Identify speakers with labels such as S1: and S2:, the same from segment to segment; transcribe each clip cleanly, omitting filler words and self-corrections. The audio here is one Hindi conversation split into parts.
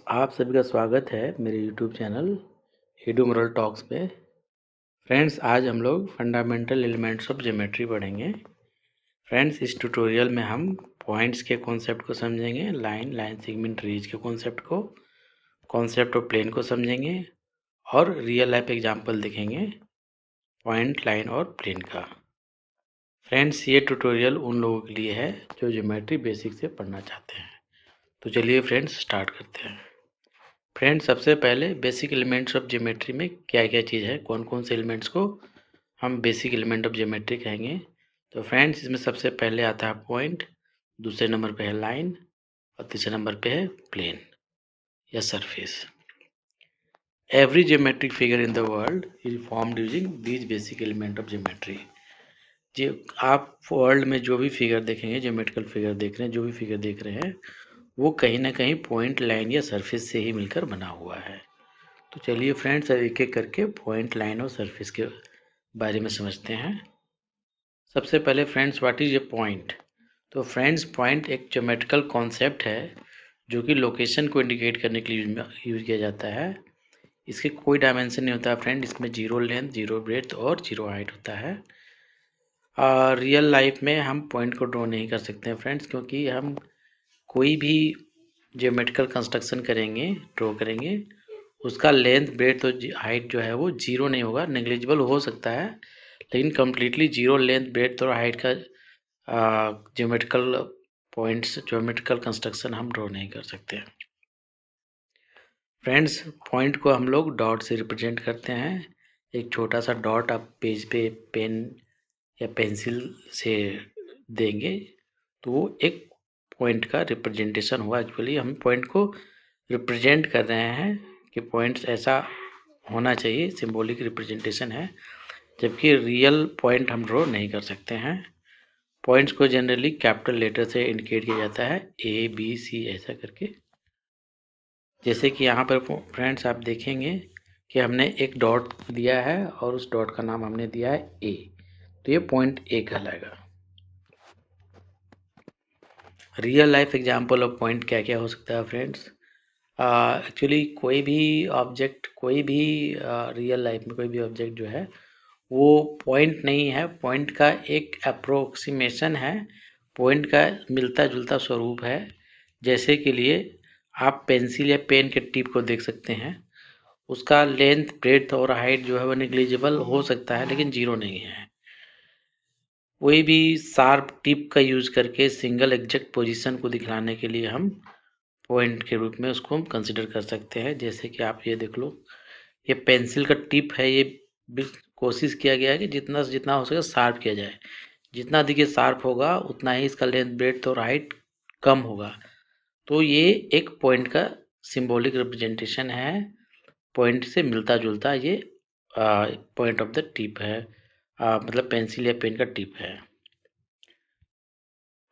S1: आप सभी का स्वागत है मेरे YouTube चैनल एडुमरल टॉक्स पे। फ्रेंड्स, आज हम लोग फंडामेंटल एलिमेंट्स ऑफ ज्योमेट्री पढ़ेंगे। फ्रेंड्स, इस ट्यूटोरियल में हम पॉइंट्स के कॉन्सेप्ट को समझेंगे, लाइन सेगमेंट रीज के कॉन्सेप्ट को, कॉन्सेप्ट ऑफ प्लेन को समझेंगे और रियल लाइफ एग्जांपल देखेंगे पॉइंट, लाइन और प्लेन का। फ्रेंड्स, ये ट्यूटोरियल उन लोगों के लिए है जो ज्योमेट्री बेसिक से पढ़ना चाहते हैं। तो चलिए फ्रेंड्स, स्टार्ट करते हैं। फ्रेंड्स, सबसे पहले बेसिक एलिमेंट्स ऑफ ज्योमेट्री में क्या क्या चीज़ है, कौन कौन से एलिमेंट्स को हम बेसिक एलिमेंट ऑफ ज्योमेट्री कहेंगे। तो फ्रेंड्स, इसमें सबसे पहले आता है पॉइंट, दूसरे नंबर पे है लाइन और तीसरे नंबर पे है प्लेन या surface. Every geometric figure in the world is formed using these basic element of geometry. जी, आप वर्ल्ड में जो भी फिगर देखेंगे, ज्योमेट्रिकल फिगर देख रहे हैं, जो भी फिगर देख रहे हैं, वो कहीं ना कहीं पॉइंट, लाइन या सरफेस से ही मिलकर बना हुआ है। तो चलिए फ्रेंड्स, अब एक एक करके पॉइंट, लाइन और सरफेस के बारे में समझते हैं। सबसे पहले friends, what is a point. तो फ्रेंड्स, पॉइंट एक ज्योमेट्रिकल कॉन्सेप्ट है जो कि लोकेशन को इंडिकेट करने के लिए यूज किया जाता है। इसके कोई डायमेंशन नहीं होता फ्रेंड, इसमें जीरो लेंथ, जीरो ब्रेड्थ और जीरो हाइट होता है। रियल लाइफ में हम पॉइंट को ड्रॉ नहीं कर सकते हैं फ्रेंड्स, क्योंकि हम कोई भी ज्योमेट्रिकल कंस्ट्रक्शन करेंगे, ड्रॉ करेंगे, उसका लेंथ, ब्रेड्थ और हाइट जो है वो जीरो नहीं होगा। नेग्लिजिबल हो सकता है, लेकिन कम्प्लीटली जीरो लेंथ, ब्रेड्थ और हाइट का ज्योमेट्रिकल पॉइंट्स, ज्योमेट्रिकल कंस्ट्रक्शन हम ड्रॉ नहीं कर सकते। फ्रेंड्स, पॉइंट को हम लोग डॉट से रिप्रेजेंट करते हैं। एक छोटा सा डॉट आप पेज पे पेन या पेंसिल से देंगे तो वो एक पॉइंट का रिप्रेजेंटेशन हुआ। एक्चुअली हम पॉइंट को रिप्रेजेंट कर रहे हैं कि पॉइंट्स ऐसा होना चाहिए, सिंबॉलिक रिप्रेजेंटेशन है, जबकि रियल पॉइंट हम ड्रॉ नहीं कर सकते हैं। पॉइंट्स को जनरली कैपिटल लेटर से इंडिकेट किया जाता है, ए बी सी ऐसा करके। जैसे कि यहाँ पर फ्रेंड्स आप देखेंगे कि हमने एक डॉट दिया है और उस डॉट का नाम हमने दिया है ए, तो ये पॉइंट ए कहलाएगा। Real life example of point क्या क्या हो सकता है फ्रेंड्स। एक्चुअली कोई भी ऑब्जेक्ट, कोई भी रियल लाइफ में कोई भी ऑब्जेक्ट जो है वो पॉइंट नहीं है, पॉइंट का एक अप्रोक्सीमेशन है, पॉइंट का मिलता जुलता स्वरूप है। जैसे के लिए आप पेंसिल या पेन के टिप को देख सकते हैं, उसका लेंथ, ब्रेड्थ और हाइट जो है वो नेग्लिजिबल हो सकता है, लेकिन जीरो नहीं है। कोई भी शार्प टिप का यूज करके सिंगल एग्जैक्ट पोजीशन को दिखलाने के लिए हम पॉइंट के रूप में उसको हम कंसिडर कर सकते हैं। जैसे कि आप ये देख लो, ये पेंसिल का टिप है, ये कोशिश किया गया है कि जितना से जितना हो सके शार्प किया जाए। जितना देखिए शार्प होगा उतना ही इसका लेंथ, ब्रेड्थ और हाइट कम होगा। तो ये एक पॉइंट का सिंबॉलिक रिप्रेजेंटेशन है, पॉइंट से मिलता जुलता ये पॉइंट ऑफ द टिप है, मतलब पेंसिल या पेन का टिप है।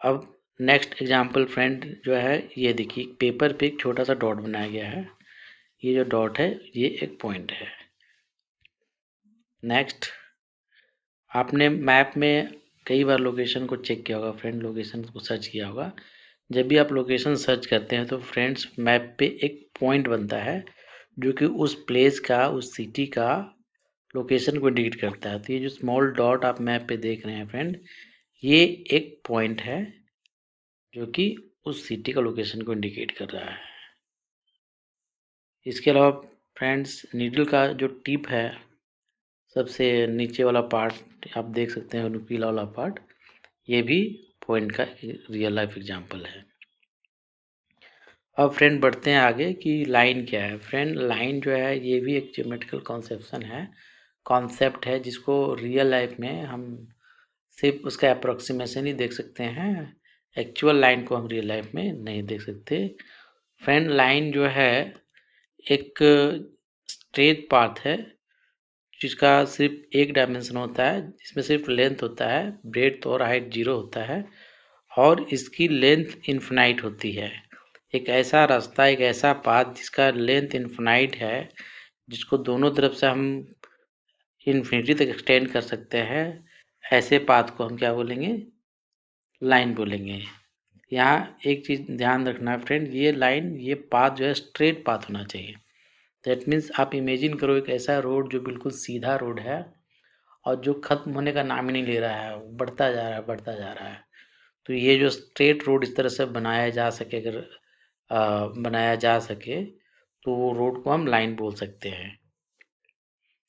S1: अब नेक्स्ट एग्जांपल फ्रेंड जो है, ये देखिए पेपर पे एक छोटा सा डॉट बनाया गया है। ये जो डॉट है ये एक पॉइंट है। नेक्स्ट, आपने मैप में कई बार लोकेशन को चेक किया होगा फ्रेंड, लोकेशन को सर्च किया होगा। जब भी आप लोकेशन सर्च करते हैं तो फ्रेंड्स मैप पे एक पॉइंट बनता है जो कि उस प्लेस का, उस सिटी का लोकेशन को इंडिकेट करता है। तो ये जो स्मॉल डॉट आप मैप पे देख रहे हैं फ्रेंड, ये एक पॉइंट है जो कि उस सिटी का लोकेशन को इंडिकेट कर रहा है। इसके अलावा फ्रेंड्स, नीडल का जो टिप है, सबसे नीचे वाला पार्ट आप देख सकते हैं, नुकीला वाला पार्ट, ये भी पॉइंट का रियल लाइफ एग्जांपल है। अब फ्रेंड बढ़ते हैं आगे कि लाइन क्या है। फ्रेंड, लाइन जो है ये भी एक ज्योमेट्रिकल कॉन्सेप्शन है, कॉन्सेप्ट है, जिसको रियल लाइफ में हम सिर्फ उसका अप्रोक्सीमेशन ही देख सकते हैं, एक्चुअल लाइन को हम रियल लाइफ में नहीं देख सकते। फ्रेंड, लाइन जो है एक स्ट्रेट पाथ है जिसका सिर्फ एक डायमेंशन होता है, जिसमें सिर्फ लेंथ होता है, ब्रेड्थ और हाइट जीरो होता है और इसकी लेंथ इन्फिनाइट होती है। एक ऐसा रास्ता, एक ऐसा पाथ जिसका लेंथ इन्फिनाइट है, जिसको दोनों तरफ से हम इन्फिनिटी तक एक्सटेंड कर सकते हैं, ऐसे पाथ को हम क्या बोलेंगे, लाइन बोलेंगे। यहाँ एक चीज़ ध्यान रखना है फ्रेंड, ये लाइन, ये पाथ जो है स्ट्रेट पाथ होना चाहिए। दैट मीन्स आप इमेजिन करो एक ऐसा रोड जो बिल्कुल सीधा रोड है और जो ख़त्म होने का नाम ही नहीं ले रहा है, बढ़ता जा रहा है, बढ़ता जा रहा है। तो ये जो स्ट्रेट रोड इस तरह से बनाया जा सके, अगर बनाया जा सके तो वो रोड को हम लाइन बोल सकते हैं।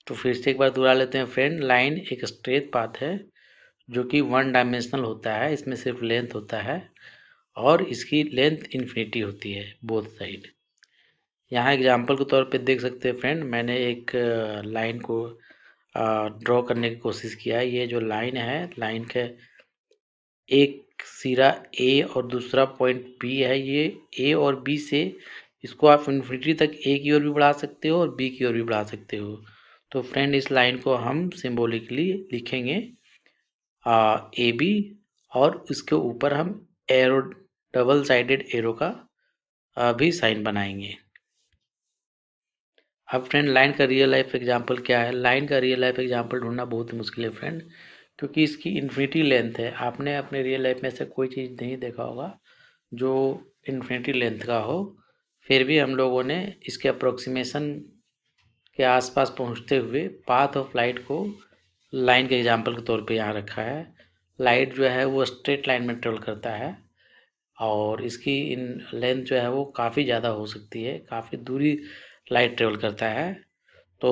S1: तो फिर से एक बार दोहरा लेते हैं फ्रेंड, लाइन एक स्ट्रेट पाथ है जो कि वन डायमेंशनल होता है, इसमें सिर्फ लेंथ होता है और इसकी लेंथ इन्फिनिटी होती है बोथ साइड। यहाँ एग्जांपल के तौर पे देख सकते हैं फ्रेंड, मैंने एक लाइन को ड्रॉ करने की कोशिश किया है। ये जो लाइन है, लाइन के एक सिरा ए और दूसरा पॉइंट बी है, ये ए और बी से इसको आप इन्फिनिटी तक ए की ओर भी बढ़ा सकते हो और बी की ओर भी बढ़ा सकते हो। तो फ्रेंड इस लाइन को हम सिम्बोलिकली लिखेंगे ए बी और उसके ऊपर हम एरो, डबल साइडेड एरो का भी साइन बनाएंगे। अब फ्रेंड लाइन का रियल लाइफ एग्जांपल क्या है? लाइन का रियल लाइफ एग्जांपल ढूंढना बहुत मुश्किल है फ्रेंड, क्योंकि इसकी इन्फिनिटी लेंथ है। आपने अपने रियल लाइफ में से कोई चीज़ नहीं देखा होगा जो इन्फिनिटी लेंथ का हो। फिर भी हम लोगों ने इसके अप्रोक्सीमेशन के आसपास पहुंचते हुए पाथ ऑफ लाइट को लाइन के एग्जांपल के तौर पे यहाँ रखा है। लाइट जो है वो स्ट्रेट लाइन में ट्रेवल करता है और इसकी इन लेंथ जो है वो काफ़ी ज़्यादा हो सकती है, काफ़ी दूरी लाइट ट्रेवल करता है। तो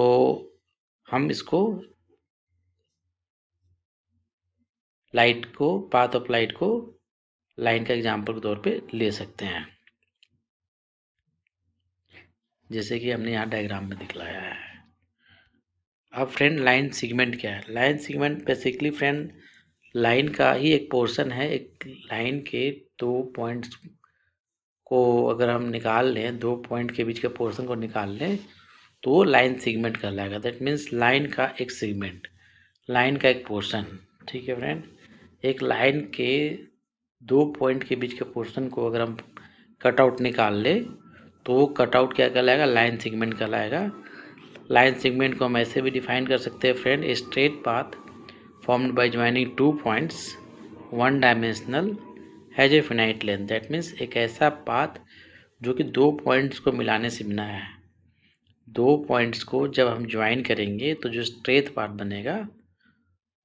S1: हम इसको पाथ ऑफ लाइट को लाइन का एग्जांपल के तौर पे ले सकते हैं, जैसे कि हमने यहाँ डायग्राम में दिखलाया है। अब फ्रेंड लाइन सेगमेंट क्या है? Line segment basically friend line का ही एक पोर्शन है। एक लाइन के दो पॉइंट्स को अगर हम निकाल लें, दो पॉइंट के बीच के पोर्शन को निकाल लें तो वो लाइन सेगमेंट कहलाएगा। दैट मीन्स लाइन का एक सेगमेंट, लाइन का एक पोर्शन। ठीक है फ्रेंड, एक लाइन के दो पॉइंट के बीच के पोर्शन को अगर हम कट आउट निकाल ले तो वो कट आउट क्या कहलाएगा? लाइन सेगमेंट कहलाएगा। लाइन सेगमेंट को हम ऐसे भी डिफाइन कर सकते हैं friend, a straight path formed by joining two points one dimensional has a finite length. That means एक ऐसा पाथ जो कि दो पॉइंट्स को मिलाने से बना है। दो पॉइंट्स को जब हम ज्वाइन करेंगे तो जो स्ट्रेट पाथ बनेगा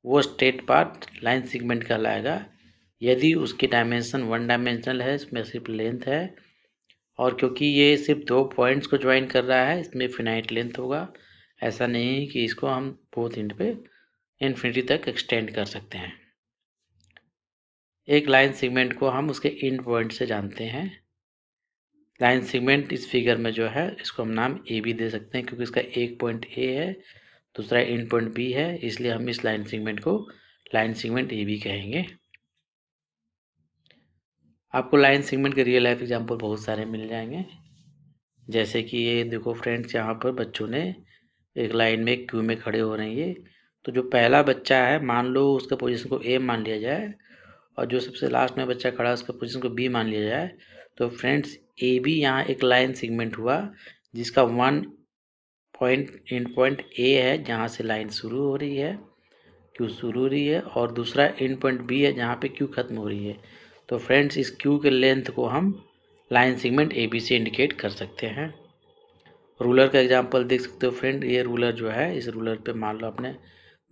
S1: वो स्ट्रेट पाथ लाइन सेगमेंट कहलाएगा। यदि उसकी डायमेंशन वन डायमेंशनल है, इसमें सिर्फ लेंथ है, और क्योंकि ये सिर्फ दो पॉइंट्स को ज्वाइन कर रहा है इसमें फिनाइट लेंथ होगा। ऐसा नहीं है कि इसको हम बोथ एंड पे इन्फिनिटी तक एक्सटेंड कर सकते हैं। एक लाइन सेगमेंट को हम उसके एंड पॉइंट से जानते हैं। लाइन सेगमेंट इस फिगर में जो है इसको हम नाम ए बी दे सकते हैं, क्योंकि इसका एक पॉइंट ए है, दूसरा एंड पॉइंट बी है, इसलिए हम इस लाइन सेगमेंट को लाइन सेगमेंट ए बी कहेंगे। आपको लाइन सेगमेंट के रियल लाइफ एग्जांपल बहुत सारे मिल जाएंगे, जैसे कि ये देखो फ्रेंड्स, यहाँ पर बच्चों ने एक लाइन में क्यू में खड़े हो रहे हैं। तो जो पहला बच्चा है, मान लो उसका पोजीशन को ए मान लिया जाए, और जो सबसे लास्ट में बच्चा खड़ा है उसका पोजीशन को बी मान लिया जाए, तो फ्रेंड्स ए बी यहाँ एक लाइन सेगमेंट हुआ जिसका one point and point A है जहाँ से लाइन शुरू हो रही है, क्यू शुरू हो रही है, और दूसरा एंड पॉइंट बी है जहाँ पे क्यू खत्म हो रही है। तो फ्रेंड्स इस क्यू के लेंथ को हम लाइन सेगमेंट ए बी से इंडिकेट कर सकते हैं। रूलर का एग्जांपल देख सकते हो फ्रेंड, ये रूलर जो है, इस रूलर पे मान लो आपने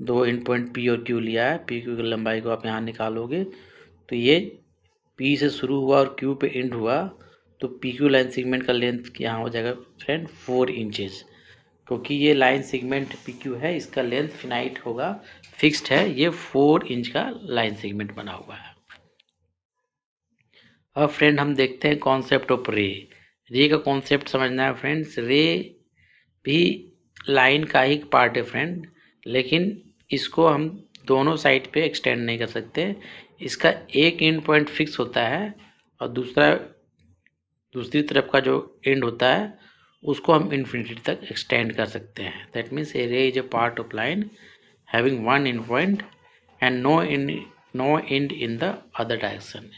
S1: दो एंड पॉइंट पी और क्यू लिया है, पी क्यू की लंबाई को आप यहाँ निकालोगे तो ये पी से शुरू हुआ और क्यू पे एंड हुआ, तो पी क्यू लाइन सेगमेंट का लेंथ यहाँ हो जाएगा फ्रेंड 4 इंचेस। क्योंकि ये लाइन सेगमेंट पी क्यू है, इसका लेंथ फिनाइट होगा, फिक्स्ड है, ये 4 इंच का लाइन सेगमेंट बना हुआ है। अब फ्रेंड हम देखते हैं कॉन्सेप्ट ऑफ रे। रे का कॉन्सेप्ट समझना है फ्रेंड्स। रे भी लाइन का ही पार्ट है फ्रेंड, लेकिन इसको हम दोनों साइड पे एक्सटेंड नहीं कर सकते। इसका एक एंड पॉइंट फिक्स होता है और दूसरी तरफ का जो एंड होता है उसको हम इन्फिनिटी तक एक्सटेंड कर सकते हैं। That means a ray is a part of line having one end point and no end in the other direction.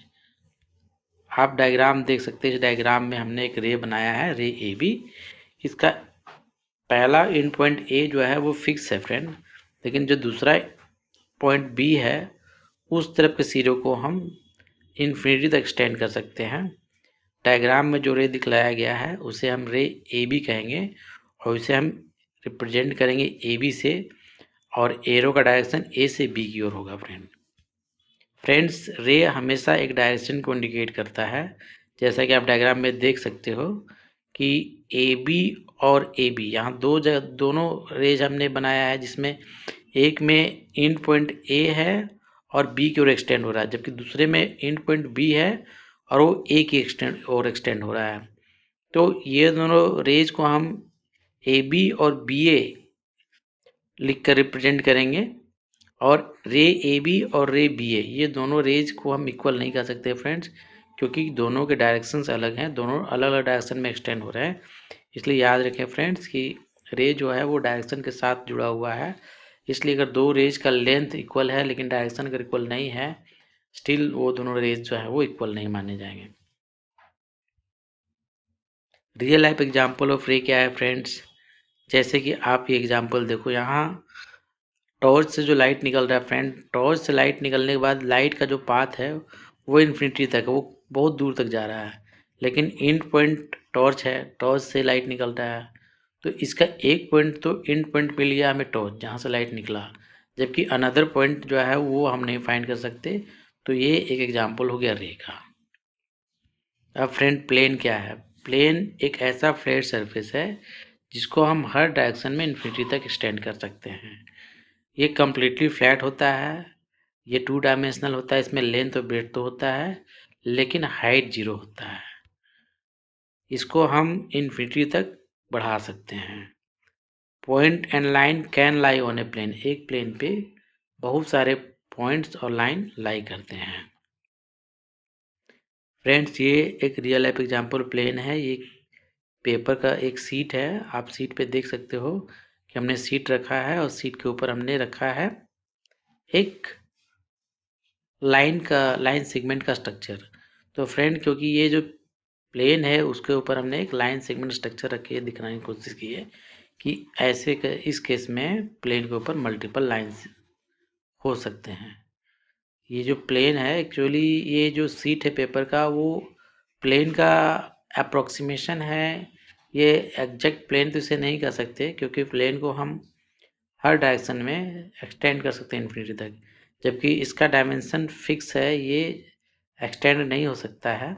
S1: आप डायग्राम देख सकते हैं, इस डायग्राम में हमने एक रे बनाया है, रे ए बी। इसका पहला एंड पॉइंट ए जो है वो फिक्स है फ्रेंड, लेकिन जो दूसरा पॉइंट बी है उस तरफ के सिरों को हम इन्फिनिटी तक एक्सटेंड कर सकते हैं। डायग्राम में जो रे दिखलाया गया है उसे हम रे ए बी कहेंगे और इसे हम रिप्रेजेंट करेंगे ए बी से, और एरो का डायरेक्शन ए से बी की ओर होगा। फ्रेंड्स, रे हमेशा एक डायरेक्शन को इंडिकेट करता है। जैसा कि आप डायग्राम में देख सकते हो कि ए बी और ए बी, यहाँ दोनों रेज हमने बनाया है, जिसमें एक में एंड पॉइंट ए है और बी की ओर एक्सटेंड हो रहा है, जबकि दूसरे में एंड पॉइंट बी है और वो ए की एक्सटेंड हो रहा है। तो ये दोनों रेज को हम ए बी और बी ए लिख कर रिप्रेजेंट करेंगे, और रे ए बी और रे बी ए ये दोनों रेज को हम इक्वल नहीं कर सकते फ्रेंड्स, क्योंकि दोनों के डायरेक्शंस अलग हैं, दोनों अलग अलग डायरेक्शन में एक्सटेंड हो रहे हैं। इसलिए याद रखें फ्रेंड्स कि रे जो है वो डायरेक्शन के साथ जुड़ा हुआ है। इसलिए अगर दो रेज का लेंथ इक्वल है लेकिन डायरेक्शन अगर इक्वल नहीं है, स्टिल वो दोनों रेज जो है वो इक्वल नहीं माने जाएंगे। रियल लाइफ एग्जाम्पल ऑफ रे क्या है फ्रेंड्स? जैसे कि आप ये एग्जाम्पल देखो, यहाँ टॉर्च से जो लाइट निकल रहा है फ्रेंड, टॉर्च से लाइट निकलने के बाद लाइट का जो पाथ है वो इन्फिनिटी तक है, वो बहुत दूर तक जा रहा है। लेकिन एंड पॉइंट टॉर्च है, टॉर्च से लाइट निकल रहा है, तो इसका एक पॉइंट तो एंड पॉइंट मिल गया हमें टॉर्च जहाँ से लाइट निकला, जबकि अनदर पॉइंट जो है वो हम नहीं फाइंड कर सकते। तो ये एक एग्जाम्पल हो गया रे का। अब फ्रेंड, प्लेन क्या है? प्लेन एक ऐसा फ्लैट सरफेस है जिसको हम हर डायरेक्शन में इन्फिनिटी तक एक्सटेंड कर सकते हैं। ये कम्प्लीटली फ्लैट होता है, ये 2 डायमेंशनल होता है, इसमें लेंथ और ब्रेड्थ तो होता है लेकिन हाइट 0 होता है। इसको हम इन्फिनिटी तक बढ़ा सकते हैं। Point and line can lie on a plane, एक प्लेन पे बहुत सारे पॉइंट्स और लाइन लाई करते हैं। फ्रेंड्स, ये एक रियल लाइफ एग्जांपल प्लेन है। ये पेपर का एक सीट है, आप सीट पे देख सकते हो कि हमने सीट रखा है और सीट के ऊपर हमने रखा है एक लाइन सेगमेंट का स्ट्रक्चर। तो फ्रेंड, क्योंकि ये जो प्लेन है उसके ऊपर हमने एक लाइन सेगमेंट स्ट्रक्चर रख के दिखाने की कोशिश की है कि इस केस में प्लेन के ऊपर मल्टीपल लाइन्स हो सकते हैं। ये जो प्लेन है, एक्चुअली ये जो सीट है पेपर का, वो प्लेन का अप्रोक्सीमेशन है। ये एग्जैक्ट प्लेन तो इसे नहीं कर सकते, क्योंकि प्लेन को हम हर डायरेक्शन में एक्सटेंड कर सकते हैं इन्फिनिटी तक, जबकि इसका डायमेंशन फिक्स है, ये एक्सटेंड नहीं हो सकता है।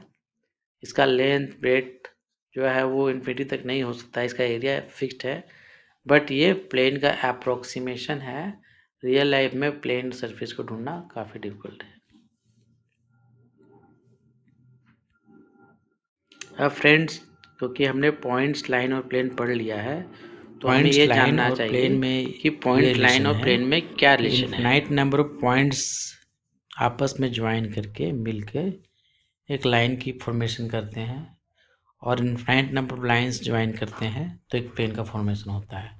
S1: इसका लेंथ ब्रेड्थ जो है वो इन्फिनिटी तक नहीं हो सकता, इसका एरिया फिक्स्ड है, बट ये प्लेन का अप्रोक्सीमेशन है। रियल लाइफ में प्लेन सरफेस को ढूंढना काफ़ी डिफिकल्ट है। अब फ्रेंड्स, क्योंकि हमने पॉइंट्स, लाइन और प्लेन पढ़ लिया है, तो हमें ये जानना चाहिए कि पॉइंट, लाइन और प्लेन में क्या रिलेशन है। इनफाइनाइट नंबर ऑफ पॉइंट्स आपस में ज्वाइन करके मिलकर एक लाइन की फॉर्मेशन करते हैं, और infinite number of lines join करते हैं तो एक प्लेन का फॉर्मेशन होता है।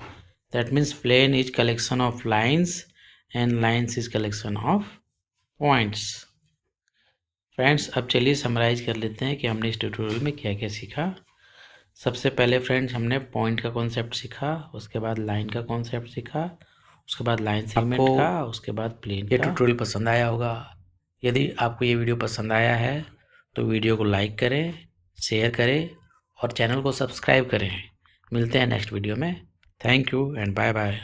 S1: That means plane is collection of lines and lines is collection of points. Friends, अब चलिए समराइज कर लेते हैं कि हमने इस ट्यूटोरियल में क्या क्या सीखा। सबसे पहले फ्रेंड्स, हमने पॉइंट का कॉन्सेप्ट सीखा, उसके बाद लाइन का कॉन्सेप्ट सीखा, उसके बाद लाइन सेगमेंट का, उसके बाद प्लेन का। ये ट्यूटोरियल पसंद आया होगा। यदि आपको ये वीडियो पसंद आया है तो वीडियो को लाइक करें, शेयर करें और चैनल को सब्सक्राइब करें। मिलते हैं नेक्स्ट वीडियो में। Thank you and bye bye.